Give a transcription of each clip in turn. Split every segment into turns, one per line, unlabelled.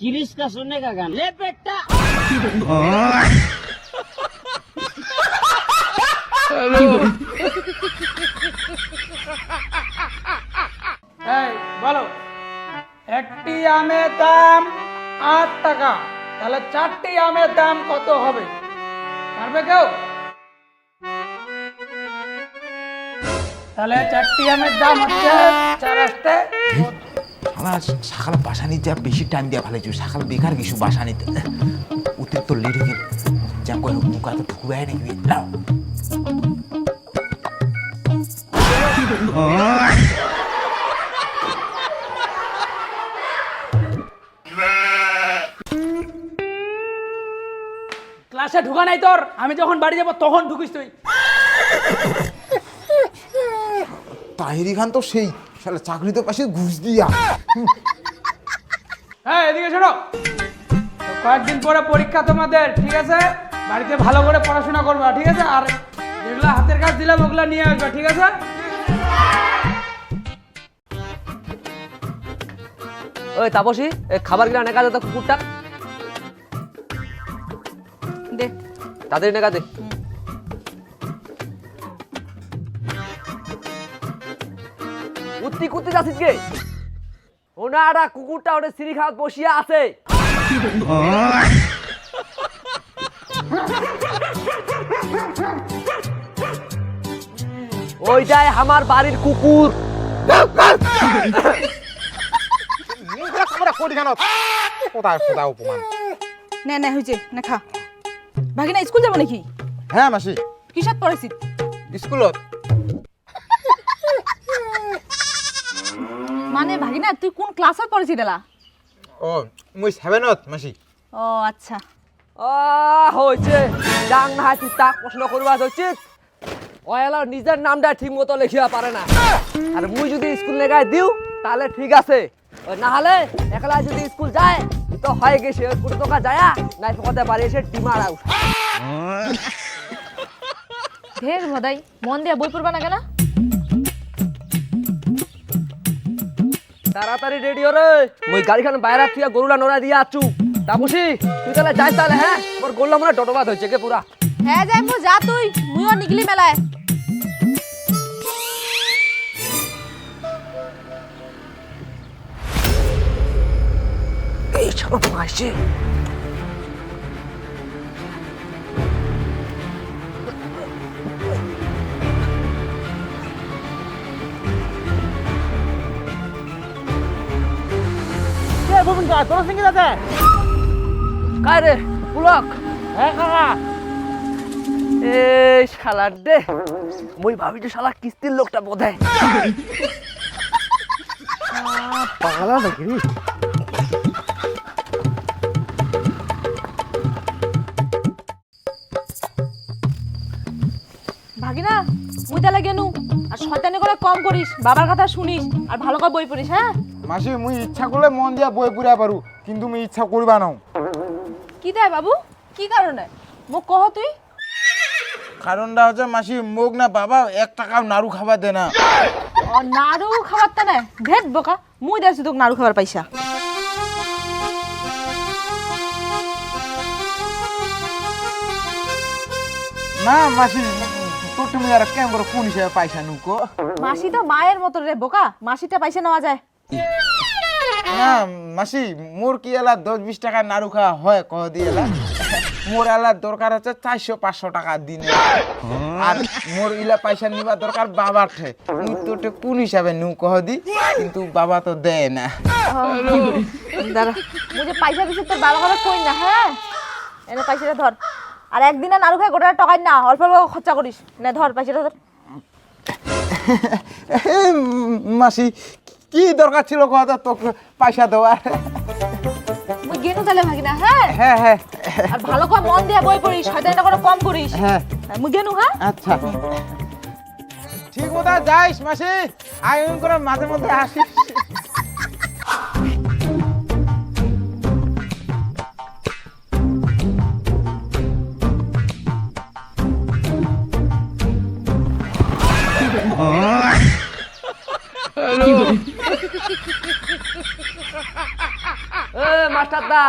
किरिश का सुनने का गाना ले बेटा।
বলো একটি আমের দাম 8 টাকা, তাহলে 4টি আমের দাম কত হবে? পারবে কেউ? তাহলে 4টি আমের দাম হচ্ছে 4 আসতে
আমার সকালে বাসা নিতে বেশি টাইম দেওয়া ভালো সকাল বেকার কিছু বাসা নিতে অতিরিক্ত লেট হয়ে গেল যা কয় মুখ এত ঢুকুবে নাকি
ক্লাসে ঢুকা নাই তোর, আমি যখন বাড়ি যাব তখন ঢুকিস তুই।
তাহিরি খান তো সেই শালা চাকরিতে পাশে ঘুষ দিয়া।
হ্যাঁ এদিকে শোনো, তো কয়েকদিন পরে পরীক্ষা তোমাদের, ঠিক আছে? বাড়িতে ভালো করে পড়াশোনা করবা, ঠিক আছে? আর যেগুলো হাতের কাজ দিলাম ওগুলো নিয়ে আসবা, ঠিক আছে?
ওই তাপসী, খাবার কিনা নেকা দে তো কুকুরটা
দে
তাদের নেকা দে। উত্তি কুত্তি যাচ্ছিস কে? ওনারা কুকুরটা ওটা সিঁড়ি খাওয়াত বসিয়া আছে। ওইটাই আমার বাড়ির কুকুর।
কোথায় কোথায় অপমান।
নে নে হয়েছে না খা। ভাগিনা স্কুল যাব নাকি?
হ্যাঁ মাসি
কিসত পড়াইছিস?
স্কুলত।
মানে ভাগিনা তুই কোন ক্লাসত পড়াইছিস দেলা?
ও মুই 7ত মাসি।
ও আচ্ছা।
হয়েছে ডাং না হাসি তাক প্রশ্ন করবা উচিত। ওয়ালা নিজের নামটা ঠিক মতো লেখিয়া পারে না। আর মুই যদি স্কুল লেগায় দিও তাহলে ঠিক আছে, না হলে একলা যদি স্কুল যায় তো হয় গেছে কোটি টাকা যায় নাই পকাতে পারি এসে ডিমার আউট।
ঢের ভদাই মন দিয়া বই পড়বা না কেন?
তাড়াতাড়ি রেডি হরে, মুই গাড়িখান বাইরে থেকে গরুলা নড়া দিয়ে আছু। তাপসী তুই তাহলে যাই তাহলে। হ্যাঁ মোর গোল্লা মনে ডটবাদ হয়েছে কে পুরা।
হ্যাঁ যাইবো, যা তুই, মুইও নিগলি মেলায়।
এই চলো মাসি কায় রে পুলক। এই শালার দে, মুই ভাবি যে শালা কিস্তির লোকটা বোধহয় পাগলা নাকি।
ভাগিনা মুই তাহলে গেনু। আর শয়তানি করে কম করিস, বাবার কথা শুনিস, আর ভালো করে বই পড়িস। হ্যাঁ
মাসি মুই ইচ্ছা করলে মন দিয়া বই পড়িয়া পারু, কিন্তু মুই ইচ্ছা করবা নাও।
কি দেয় বাবু? কি কারণে মোক কহ তুই?
কারণটা হচ্ছে মাসি মোক না বাবা 1 টাকাও নাড়ু খাবার দে না।
ও নাড়ু খাবার তা না ভেদ বোকা, মুই দেছি তোকে নাড়ু খাবার পাইসা।
না মাসি তোর তুমি আর কেমন করে কোন হিসেবে পয়সা নুকো?
মাসি তো মায়ের মতো রে বোকা, মাসিটা পয়সা নেওয়া যায়।
না মাসি মোর কি এলা 10-20 টাকা নাড়ু খাওয়া হয় কহ দিয়ে এলা? মোর এলা দরকার হচ্ছে 400-500 টাকা দিনে। আর মোর ইলা পয়সা নিবা দরকার বাবার ঠে। মুই তোটে কোন হিসাবে নু কহ দি, কিন্তু বাবা তো দেয় না।
দাঁড়া, মুই যে পয়সা দিছি তোর বাবা ঘরে কই না। হ্যাঁ এনে পয়সাটা ধর, আর একদিনে নাড়ু খাই গোটা টাকাই না, অল্প অল্প খরচা করিস। নে ধর পয়সাটা ধর।
মাসি কি দরকার ছিল কথা তোকে পয়সা দেওয়ার?
মুই গেনু তাহলে ভাগিনা। হ্যাঁ
হ্যাঁ হ্যাঁ
আর ভালো করে মন দিয়ে বই পড়িস, শয়তানিটা করে কম করিস।
হ্যাঁ
মুই গেনু। হ্যাঁ
আচ্ছা ঠিক মতো যাইস মাসি, আয়ন করে মাঝে মধ্যে আসিস।
এ মাস্টার দা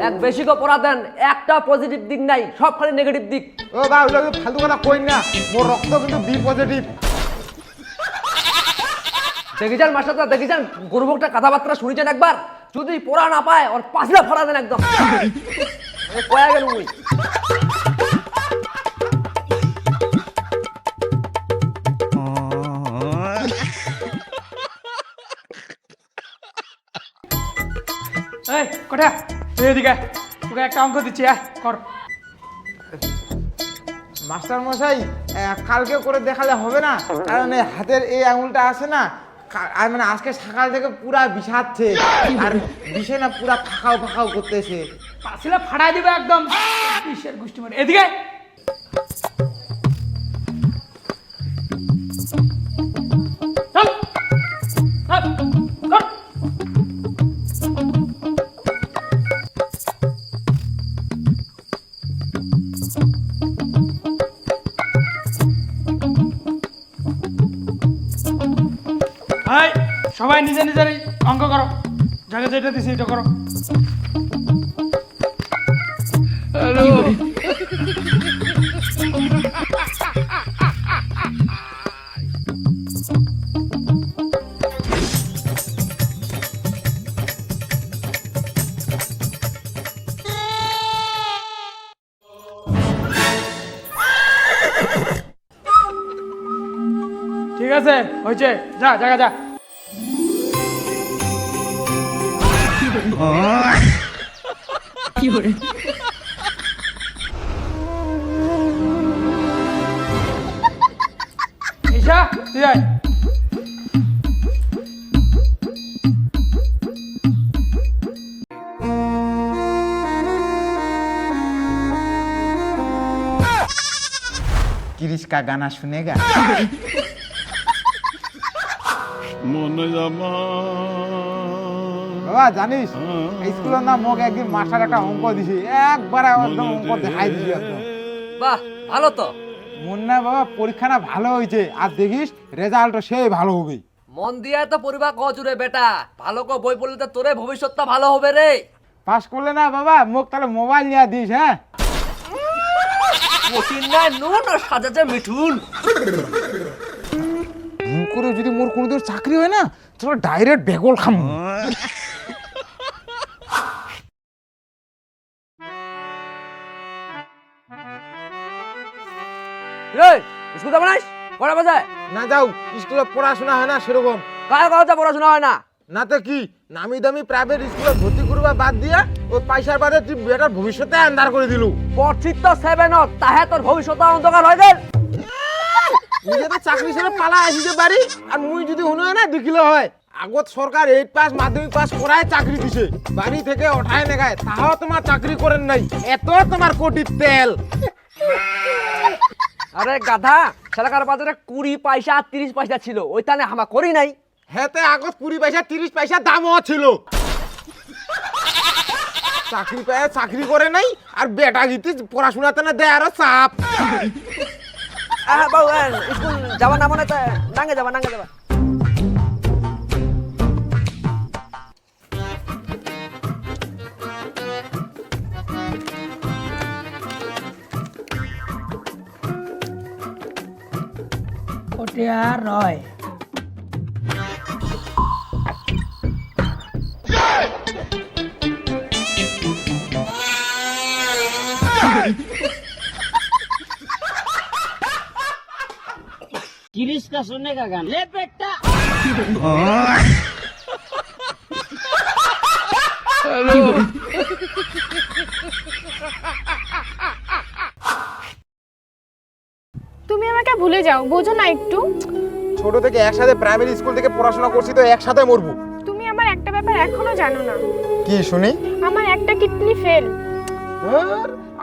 এক বেশি করে পড়া দেন, একটা পজিটিভ দিক নাই, সব খালি নেগেটিভ দিক।
ও বা ওগুলো ফালতু কথা কই না, মোর রক্ত কিন্তু বি পজিটিভ।
দেখি যান মাস্টার দা, দেখি যান গুরুভোগটা কথাবার্তা শুনেছেন একবার, যদি পড়া না পায় ওর পাঁচটা ফড়া দেন একদম। কয়া গেল মুই।
এই কটা তুই এদিকে আয়। তোকে একটা অঙ্ক দিচ্ছি, কর।
মাস্টার মশাই কালকে করে দেখালে হবে না, কারণ এই হাতের এই আঙুলটা আছে না, আর মানে আজকে সকাল থেকে পুরা বিষাচ্ছে, আর বিষে না পুরা ফাঁকাও ফাঁকাও করতেছে।
পাশিলা ফাড়াই দিবে একদম, কিসের গোষ্ঠী মানে। এদিকে চল, কর। হাই সবাই নিজে নিজের অঙ্ক করো, যাকে যেটা দিছি এটা করো। ঠিক আছে, হয়েছে, যা জায়গা যা। ঈশা তুই আয়।
किरिश का गाना सुनेगा? বাবা জানিস স্কুলের না মোক একদিন মাস্টার একটা অঙ্ক দিছে, একবারে একদম অঙ্ক দেখাই দিছি একদম।
বাহ ভালো তো।
মন না বাবা, পরীক্ষা না ভালো হয়েছে, আর দেখিস রেজাল্টও সেই ভালো হবে।
মন দিয়া তো পরিবার কজুরে বেটা, ভালো করে বই পড়লে তো তোরে ভবিষ্যৎটা ভালো হবে রে।
পাস করলে না বাবা মোক তাহলে মোবাইল নিয়ে দিস। হ্যাঁ
মতিন নাই নুন আর সাজাতে মিঠুন।
ভুল করে যদি মোর কোনোদিন চাকরি হয় না, তোরা ডাইরেক্ট বেগল খাম।
এই স্কুল যাবে না? কটা বাজে?
না যাও, স্কুলে পড়াশোনা হয় না সেরকম।
কার কথা পড়াশোনা হয় না?
না তো কি, নামি দামি প্রাইভেট স্কুলে ভর্তি করবা বাদ দিয়া ওই পয়সার বাদে তুই বেটার ভবিষ্যতে আন্ধার করে দিলু।
পড়ছিস তো 7 তাহে তোর ভবিষ্যৎ অন্ধকার হয়ে গেল।
নিজে তো চাকরি ছেড়ে পালা আসিতে পারি, আর মুই যদি হুনো না দেখিলে হয়। আগত সরকার 8 পাস মাধ্যমিক পাস করায় চাকরি দিছে, বাড়ি থেকে ওঠায় নেগায়, তাহাও তোমার চাকরি করেন নাই। এত তোমার কোটির তেল।
আরে গাধা, সরকার বাজারে 20 পয়সা 30 পয়সা ছিল, ওইখানে হামা করি নাই।
হেতে আগত 20 পয়সা 30 পয়সা দামও ছিল। চাকরি পায় চাকরি করে নাই, আর বেটা গিতে পড়াশোনাতে না দেয় আরো চাপ।
বাবু স্কুল যাবা না মনে তো নাঙ্গে যাবা নাঙ্গে যাবা।
ওটা আর রয়।
किरिश का सुनने का गाना ले बेटा।
তুমি আমাকে ভুলে যাও, বোঝো না একটু?
ছোট থেকে একসাথে প্রাইমারি স্কুল থেকে পড়াশোনা করছি, তো একসাথে মরবো।
তুমি আমার একটা ব্যাপার এখনো জানো না।
কি শুনি?
আমার একটা কিডনি ফেল।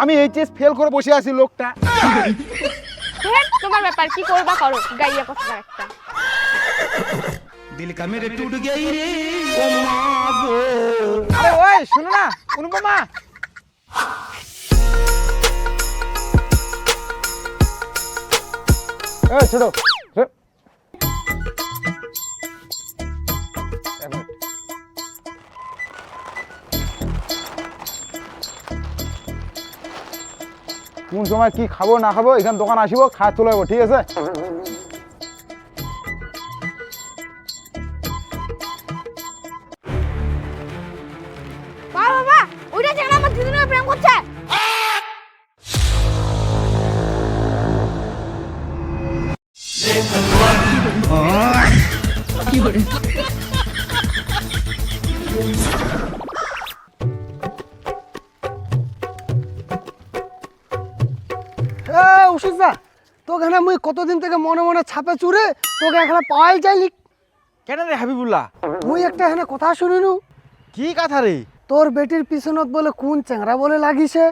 আমি এইচএস ফেল করে বসে আছি লোকটা।
হ্যাঁ তোমার ব্যাপার, কি করবা করো, গাইয়া কথা একটা।
दिल का मेरे टूट गई रे ओ माँ गो।
আরে ওই শুনো না অনুপমা, এই ছোট কোন সময় কি খাবো না খাবো এখান দোকান আসিব খাওয়া চলে যাবো, ঠিক আছে?
বাবা ওইটা চেনা আমার দিদিনের প্রেম করছে।
উচিত তোকে না মুই কতদিন থেকে মনে মনে ছাপে চুরে তোকে এখানে পাওয়াই যাইলি।
কেন রে হাবিবুল্লাহ?
মুই একটা এখানে কথা শুনিনু।
কি কথা রে?
তোর বেটির পিছনত বলে কোন চেংরা বলে লাগিছে,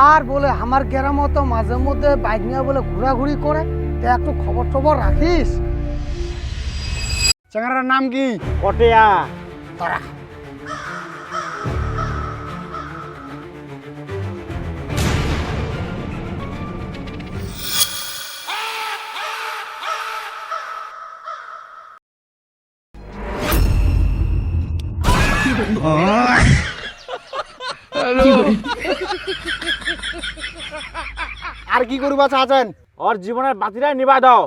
আর বলে আমার গ্রামত মাঝে মধ্যে বাইক নিয়ে বলে ঘোরাঘুরি করে। তে একটু খবর টবর রাখিস।
চেঙ্গারার নাম কি? পটিয়া।
তোরা
আর কি করবা চাচ্ছেন? ওর জীবনের বাতিটা নিবা দাও।